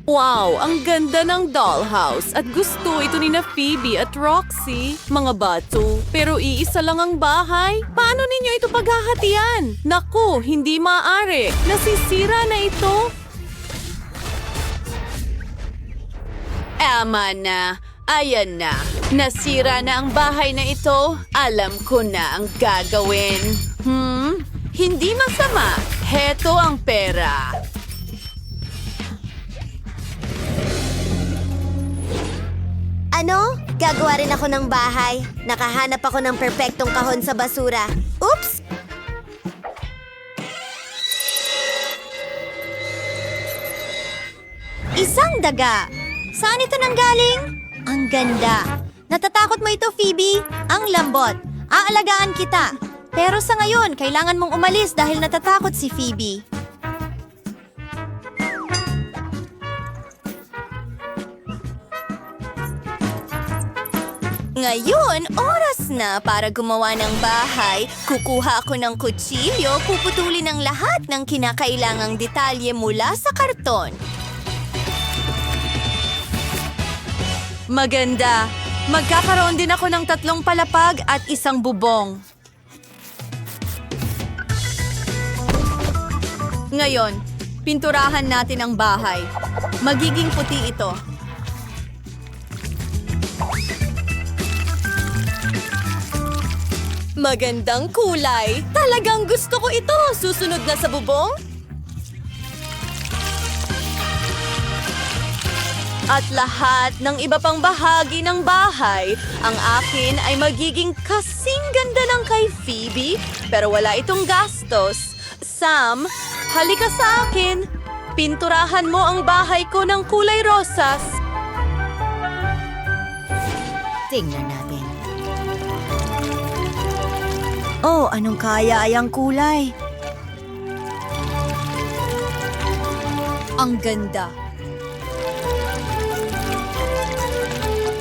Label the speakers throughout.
Speaker 1: Wow, ang ganda ng dollhouse at gusto ito ni na Phoebe at Roxy. Mga bato, pero iisa lang ang bahay. Paano ninyo ito paghahatian? Naku, hindi maaari. Nasisira na ito. Ama na, ayan na. Nasira na ang bahay na ito. Alam ko na ang gagawin. Hindi masama. Heto ang pera.
Speaker 2: Ano? Gagawa rin ako ng bahay. Nakahanap ako ng perpektong kahon sa basura. Oops! Isang daga. Saan ito nanggaling? Ang ganda. Natatakot mo ito, Phoebe? Ang lambot. Aalagaan kita. Pero sa ngayon, kailangan mong umalis dahil natatakot si Phoebe. Ngayon, oras na para gumawa ng bahay. Kukuha ako ng kutsilyo, puputulin ang lahat ng kinakailangang detalye mula sa karton.
Speaker 1: Maganda. Magkakaroon din ako ng 3 palapag at 1 bubong. Ngayon, pinturahan natin ang bahay. Magiging puti ito. Magandang kulay. Talagang gusto ko ito. Susunod na sa bubong. At lahat ng iba pang bahagi ng bahay, ang akin ay magiging kasing ganda ng kay Phoebe, pero wala itong gastos. Sam, halika sa akin. Pinturahan mo ang bahay ko ng kulay rosas.
Speaker 2: Tingnan natin. Oh, anong kaya ay ang kulay?
Speaker 1: Ang ganda.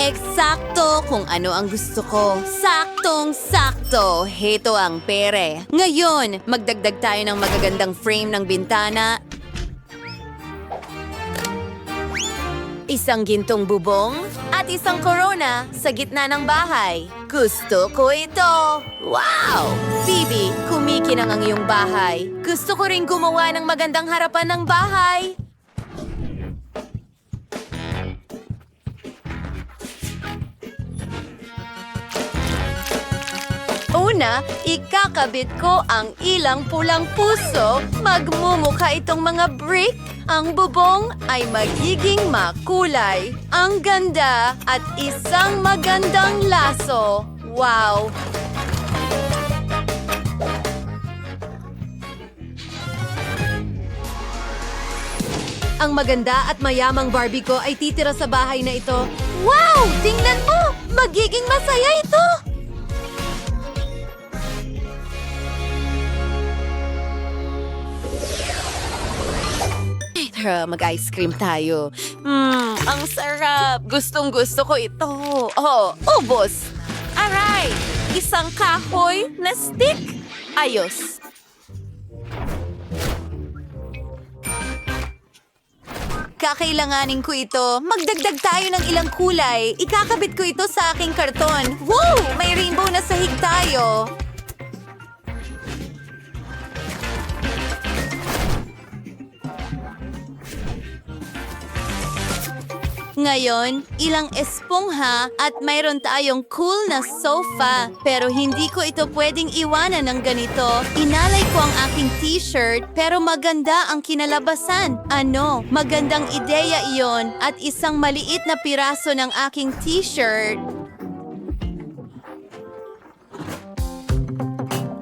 Speaker 1: Eksakto kung ano ang gusto ko. Saktong-sakto. Heto ang pere. Ngayon, magdagdag tayo ng magagandang frame ng bintana. Isang gintong bubong at isang korona sa gitna ng bahay. Gusto ko ito! Wow! Phoebe, kumikinang ang iyong bahay. Gusto ko rin gumawa ng magandang harapan ng bahay. Una, ikakabit ko ang ilang pulang puso. Magmumukha itong mga brick. Ang bubong ay magiging makulay. Ang ganda at isang magandang laso. Wow! Ang maganda at mayamang Barbie ko ay titira sa bahay na ito. Wow! Tingnan mo! Magiging masaya ito! Tara, mag-ice cream tayo. Ang sarap. Gustong-gusto ko ito. Oh, ubos. Aray! Isang kahoy na stick. Ayos. Kakailanganin ko ito. Magdagdag tayo ng ilang kulay. Ikakabit ko ito sa aking karton. Wow! May rainbow na sahig tayo. Ngayon, ilang espongha at mayroon tayong cool na sofa. Pero hindi ko ito pwedeng iwanan ng ganito. Inalay ko ang aking t-shirt pero maganda ang kinalabasan. Ano? Magandang ideya iyon at isang maliit na piraso ng aking t-shirt.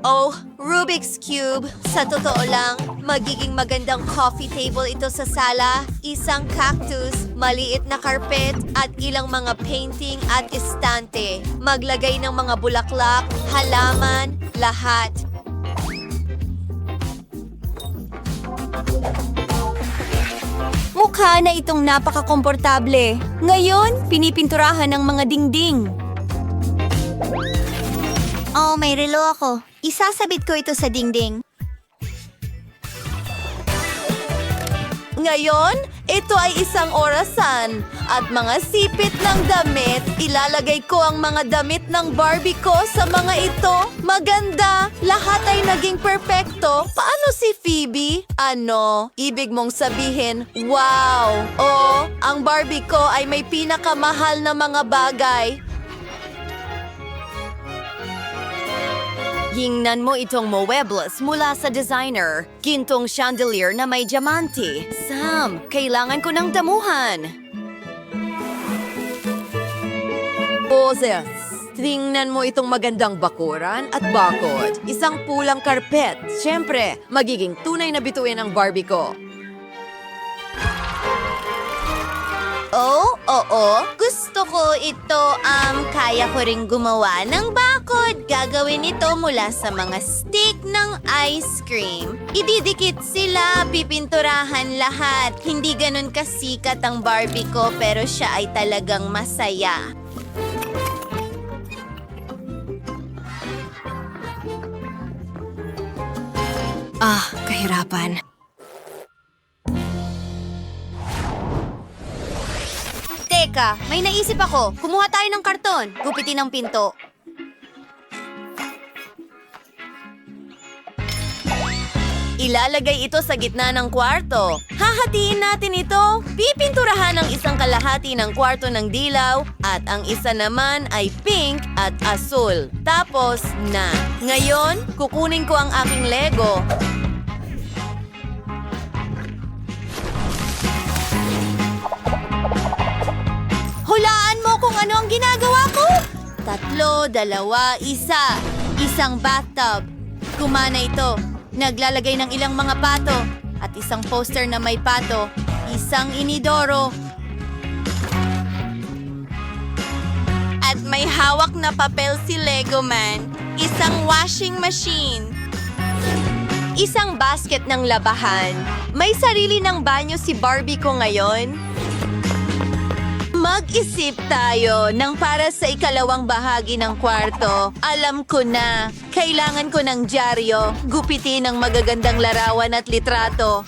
Speaker 1: Oh, Rubik's Cube. Sa totoo lang, magiging magandang coffee table ito sa sala. Isang cactus, maliit na carpet, at ilang mga painting at estante. Maglagay ng mga bulaklak, halaman, lahat. Mukha na itong napakakomportable. Ngayon, pinipinturahan ng mga dingding.
Speaker 2: Oh, may relo ako. Isasabit ko ito sa dingding.
Speaker 1: Ngayon, Ito ay isang orasan. At mga sipit ng damit, ilalagay ko ang mga damit ng Barbie ko sa mga ito. Maganda. Lahat ay naging perpekto. Paano si Phoebe? Ano? Ibig mong sabihin, wow! O, ang Barbie ko ay may pinakamahal na mga bagay. Hingnan mo itong muebles mula sa designer. Gintong chandelier na may diamante. Sam, kailangan ko ng damuhan. Boses, tingnan mo itong magandang bakuran at bakod. Isang pulang karpet. Siyempre, magiging tunay na bituin ang Barbie ko.
Speaker 2: Oh, oo. Gusto ko ito. Kaya ko ring gumawa ng bakod. Gagawin ito mula sa mga stick ng ice cream. Ididikit sila, pipinturahan lahat. Hindi ganun kasikat ang Barbie ko pero siya ay talagang masaya.
Speaker 1: Kahirapan.
Speaker 2: Teka, may naisip ako. Kumuha tayo ng karton. Gupitin ang pinto.
Speaker 1: Ilalagay ito sa gitna ng kwarto. Hahatiin natin ito. Pipinturahan ang isang kalahati ng kwarto ng dilaw at ang isa naman ay pink at asul. Tapos na. Ngayon, kukunin ko ang aking Lego.
Speaker 2: Hulaan mo kung ano ang ginagawa ko. 3, 2, 1. Isang bathtub. Kumana ito. Naglalagay ng ilang mga pato. At isang poster na may pato. Isang inidoro.
Speaker 1: At may hawak na papel si Lego Man. Isang washing machine. Isang basket ng labahan. May sarili ng banyo si Barbie ko ngayon. Mag-isip tayo ng para sa ikalawang bahagi ng kwarto. Alam ko na, kailangan ko ng dyaryo, gupitin ng magagandang larawan at litrato.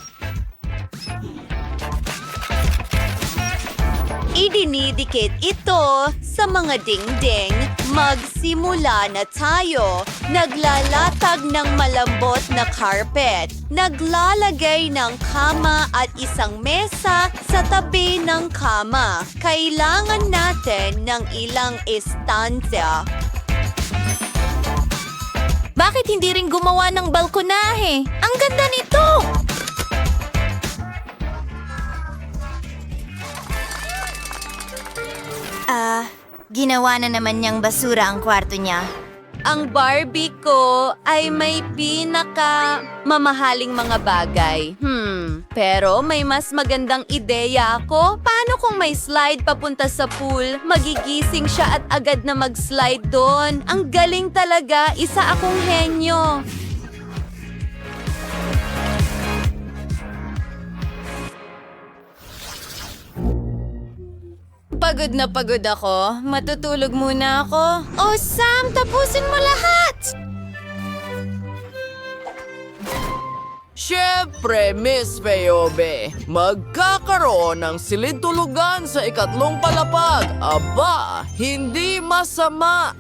Speaker 1: Idinidikit ito sa mga dingding. Magsimula na tayo. Naglalatag ng malambot na carpet. Naglalagay ng kama at isang mesa sa tabi ng kama. Kailangan natin ng ilang estansya.
Speaker 2: Bakit hindi rin gumawa ng balkonahe? Ang ganda nito! Ginawa na naman niyang basura ang kwarto niya.
Speaker 1: Ang Barbie ko ay may mamahaling mga bagay. Pero may mas magandang ideya ako. Paano kung may slide papunta sa pool? Magigising siya at agad na mag-slide doon. Ang galing talaga. Isa akong henyo. Pagod na pagod ako. Matutulog muna ako.
Speaker 2: Oh, Sam! Tapusin mo lahat!
Speaker 3: Siyempre, Miss Feyobe, magkakaroon ng silid-tulugan sa ikatlong palapag. Aba, hindi masama.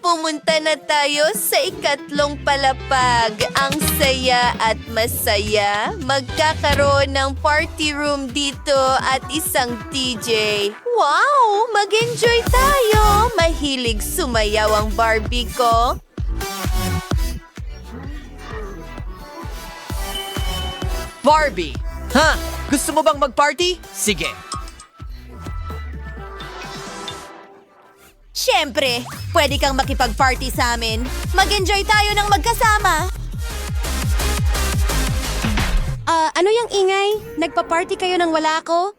Speaker 1: Pumunta na tayo sa ikatlong palapag. Ang saya at masaya. Magkakaroon ng party room dito at isang DJ. Wow! Mag-enjoy tayo! Mahilig sumayaw ang Barbie ko.
Speaker 3: Barbie, ha? Gusto mo bang mag-party? Sige.
Speaker 2: Siyempre, pwede kang makipag-party sa amin. Mag-enjoy tayo ng magkasama. Ano yung ingay? Nagpa-party kayo nang wala ako?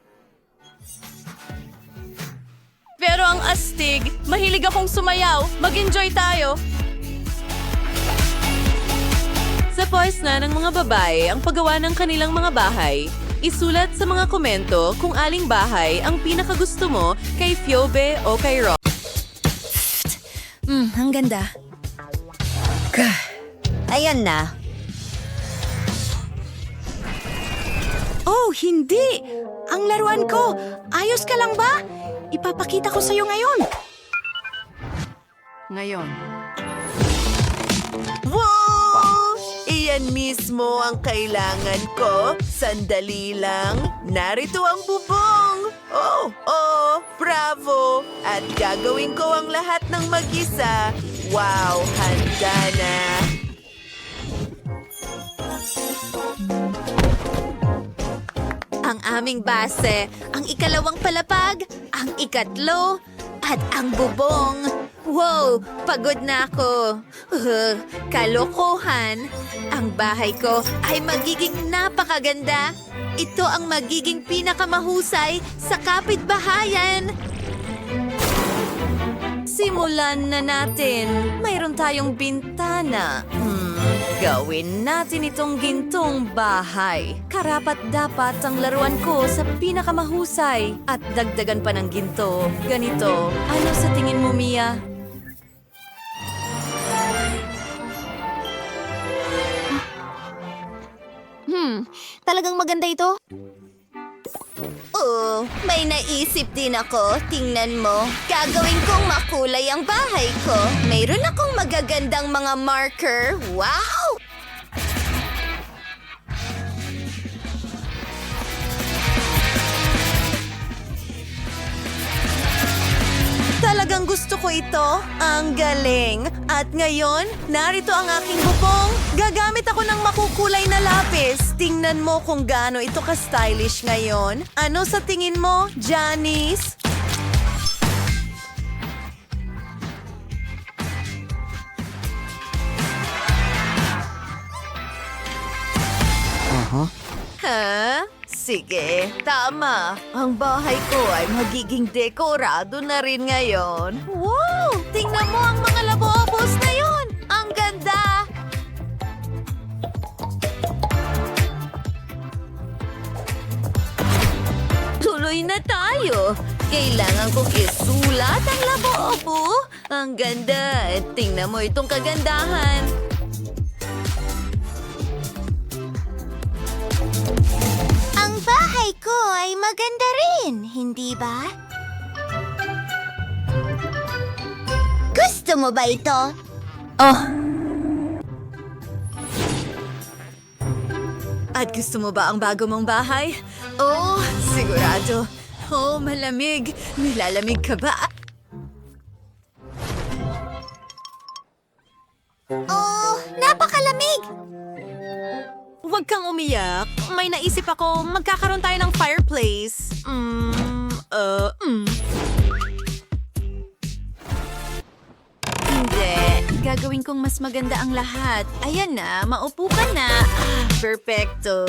Speaker 1: Pero ang astig, mahilig akong sumayaw. Mag-enjoy tayo. Sa voice na ng mga babae ang paggawa ng kanilang mga bahay. Isulat sa mga komento kung aling bahay ang pinakagusto mo kay Fiobe o kay Rob.
Speaker 2: Ang ganda.
Speaker 1: Ayan na.
Speaker 2: Oh, hindi! Ang laruan ko! Ayos ka lang ba? Ipapakita ko sa'yo ngayon.
Speaker 4: Wow! Iyan mismo ang kailangan ko. Sandali lang. Narito ang bubong. Oh, bravo! At gagawin ko ang lahat ng mag-isa. Wow, handa na.
Speaker 1: Ang aming base, ang ikalawang palapag, ang ikatlo, at ang bubong. Wow, pagod na ako. Kalokohan. Ang bahay ko ay magiging napakaganda. Ito ang magiging pinakamahusay sa kapitbahayan. Simulan na natin. Mayroon tayong bintana. Gawin natin itong gintong bahay. Karapat-dapat ang laruan ko sa pinakamahusay. At dagdagan pa ng ginto. Ganito. Ano sa tingin mo, Mia?
Speaker 2: Talagang maganda ito?
Speaker 1: Oo, may naisip din ako. Tingnan mo. Gagawin kong makulay ang bahay ko. Mayroon akong magagandang mga marker. Wow! Talagang gusto ko ito. Ang galing. At ngayon, narito ang aking bubong. Gagamit ako ng makukulay na lapis. Tingnan mo kung gaano ito ka-stylish ngayon. Ano sa tingin mo, Janice? Ha? Sige, tama. Ang bahay ko ay magiging dekorado na rin ngayon. Wow! Tingnan mo ang mga labobos na yun! Ang ganda! Tuloy na tayo. Kailangan kong isulat ang labobo. Ang ganda. Tingnan mo itong kagandahan.
Speaker 2: Ang bahay ko ay maganda rin, hindi ba? Gusto mo ba ito?
Speaker 1: At gusto mo ba ang bago mong bahay? Oh, sigurado. Oh, malamig. Nilalamig ka ba?
Speaker 2: Oh, napakalamig!
Speaker 1: Huwag kang umiyak. May naisip ako, magkakaroon tayo ng fireplace. Hindi. Gagawin kong mas maganda ang lahat. Ayan na, maupo ka na. Perfecto.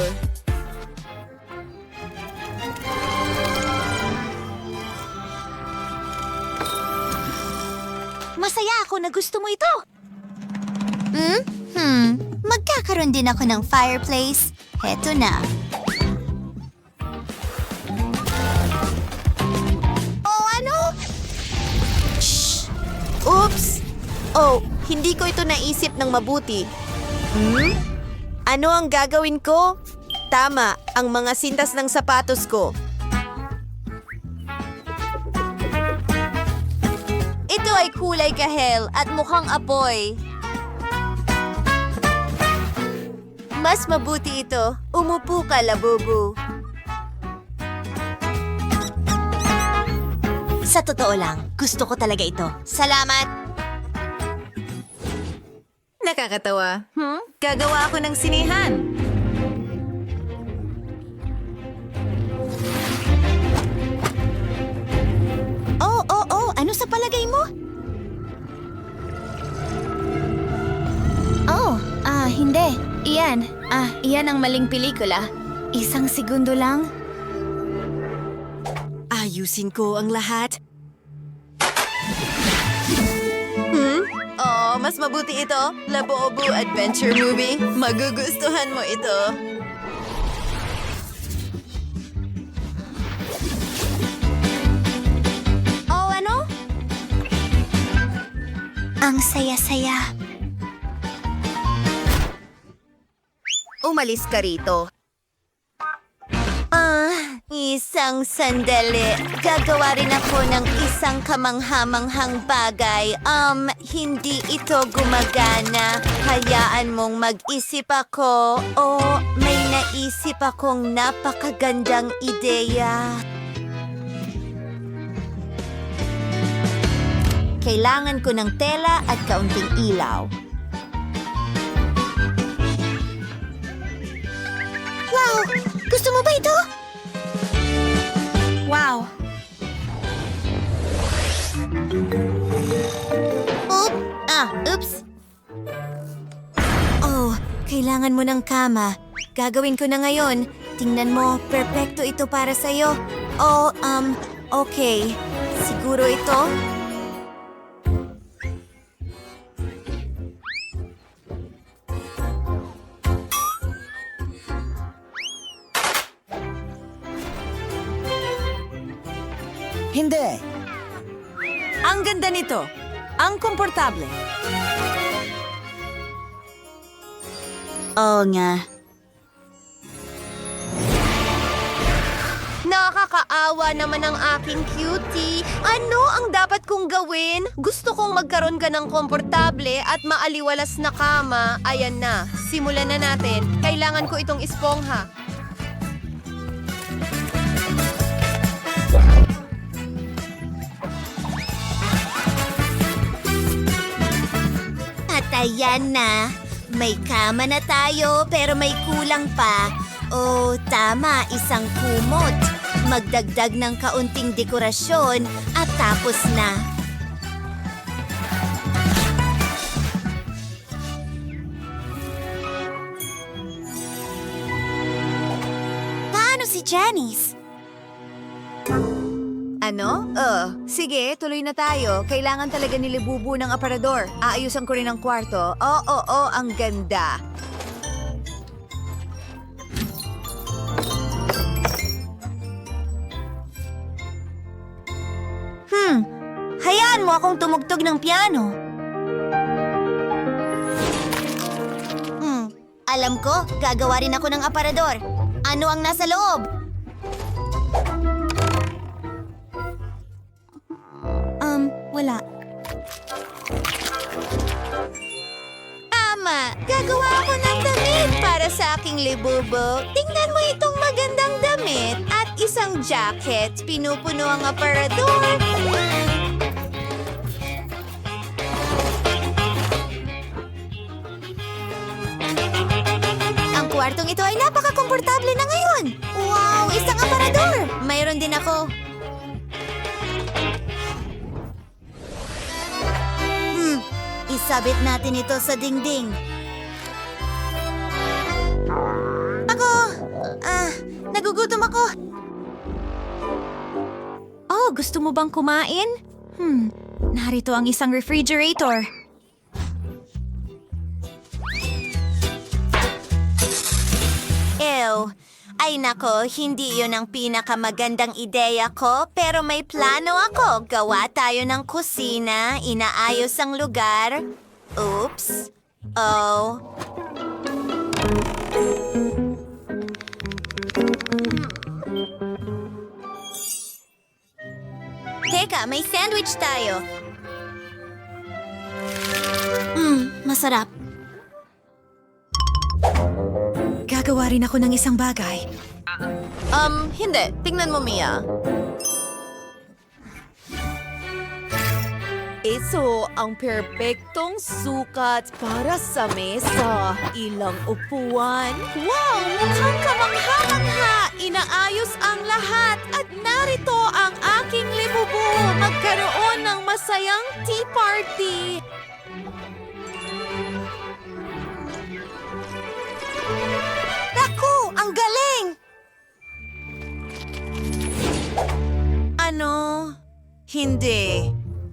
Speaker 2: Masaya ako na gusto mo ito. Magkakaroon din ako ng fireplace. Heto na. Oh, ano? Shh! Oops! Oh, hindi ko ito naisip ng mabuti. Ano ang gagawin ko? Tama, ang mga sintas ng sapatos ko. Ito ay kulay kahel at mukhang apoy. Mas mabuti ito. Umupo ka, labubu. Sa totoo lang, gusto ko talaga ito. Salamat!
Speaker 1: Nakakatawa. Gagawa ako ng sinihan.
Speaker 2: Oh, ano sa palagay mo? Hindi. Iyan ang maling pelikula. Isang segundo lang.
Speaker 1: Ayusin ko ang lahat. Oh, mas mabuti ito. Labubu Adventure Movie. Magugustuhan mo ito.
Speaker 2: Oh, ano? Ang saya-saya.
Speaker 1: Umalis ka rito. Isang sandali. Gagawa rin ako ng isang kamanghamanghang bagay. Hindi ito gumagana. Hayaan mong mag-isip ako. O may naisip akong napakagandang ideya.
Speaker 2: Kailangan ko ng tela at kaunting ilaw. Wow! Gusto mo ba ito? Wow! Oops! Oh, kailangan mo ng kama. Gagawin ko na ngayon. Tingnan mo, perpekto ito para sa'yo. Oh, okay. Siguro ito?
Speaker 3: Hindi.
Speaker 4: Ang ganda nito. Ang komportable.
Speaker 2: Oo nga.
Speaker 1: Nakakaawa naman ang aking cutie. Ano ang dapat kong gawin? Gusto kong magkaroon ka ng komportable at maaliwalas na kama. Ayan na, simulan na natin. Kailangan ko itong espongha.
Speaker 2: At ayan na. May kama na tayo pero may kulang pa. Oh, tama, isang kumot. Magdagdag ng kaunting dekorasyon at tapos na. Paano si Janice?
Speaker 5: Ano? Sige, tuloy na tayo. Kailangan talaga nilibubu ng aparador. Aayusan ko rin ang kwarto. Oo, ang ganda.
Speaker 2: Hayaan mo akong tumugtog ng piano. Alam ko, gagawa rin ako ng aparador. Ano ang nasa loob? Wala.
Speaker 1: Ama, gagawa ako ng damit para sa aking libubo. Tingnan mo itong magandang damit at isang jacket. Pinupuno ang aparador.
Speaker 2: Ang kwartong ito ay napaka-komportable na ngayon. Wow, isang aparador!
Speaker 1: Mayroon din ako.
Speaker 2: Isabit natin ito sa dingding. Nagugutom ako. Oh, gusto mo bang kumain? Narito ang isang refrigerator.
Speaker 1: Ew. Ay nako, hindi yun ang pinakamagandang ideya ko, pero may plano ako. Gawa tayo ng kusina, inaayos ang lugar. Oops. Oh. Teka, may sandwich tayo.
Speaker 2: Masarap.
Speaker 5: Gagawa rin ako ng isang bagay.
Speaker 1: Hindi. Tingnan mo, Mia. Ito ang perpektong sukat para sa mesa. Ilang upuan. Wow! Mukhang kamangha-mangha! Inaayos ang lahat at narito ang aking libubo. Magkaroon ng masayang tea party.
Speaker 2: Naku, ang galing!
Speaker 1: Ano? Hindi.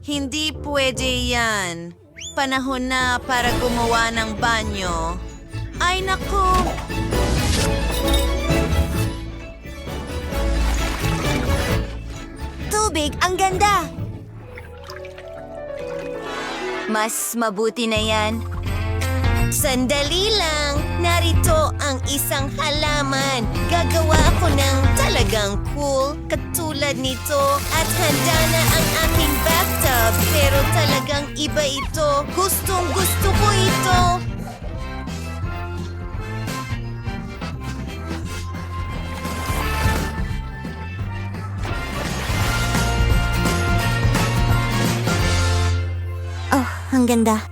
Speaker 1: Hindi pwede yan. Panahon na para gumawa ng banyo. Ay, naku!
Speaker 2: Tubig, ang ganda!
Speaker 1: Mas mabuti na yan. Sandali lang.
Speaker 2: Narito ang isang halaman. Gagawa ako ng talagang cool katulad nito. At handa na ang aking bathtub. Pero talagang iba ito. Gustong gusto ko ito. Oh, ang ganda.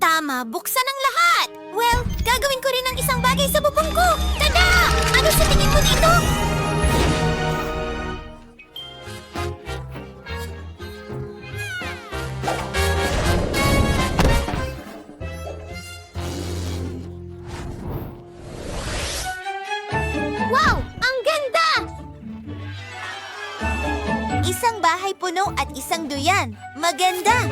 Speaker 2: Tama, buksan ang lahat! Well, gagawin ko rin ang isang bagay sa bubong ko! Tada! Ano sa tingin mo dito? Wow! Ang ganda! Isang bahay puno at isang duyan. Maganda!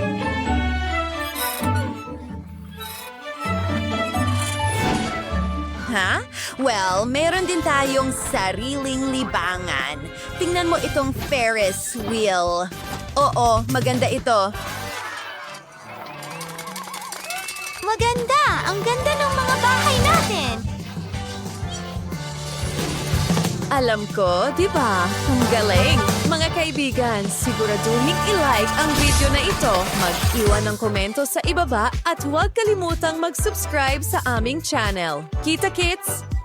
Speaker 5: Ha? Well, meron din tayong sariling libangan. Tingnan mo itong Ferris wheel. Oo, maganda ito.
Speaker 2: Maganda! Ang ganda ng mga bahay natin!
Speaker 4: Alam ko, di ba? Ang galing! Mga kaibigan, siguraduhin i-like ang video na ito, mag-iwan ng komento sa ibaba at huwag kalimutang mag-subscribe sa aming channel. Kita-kits!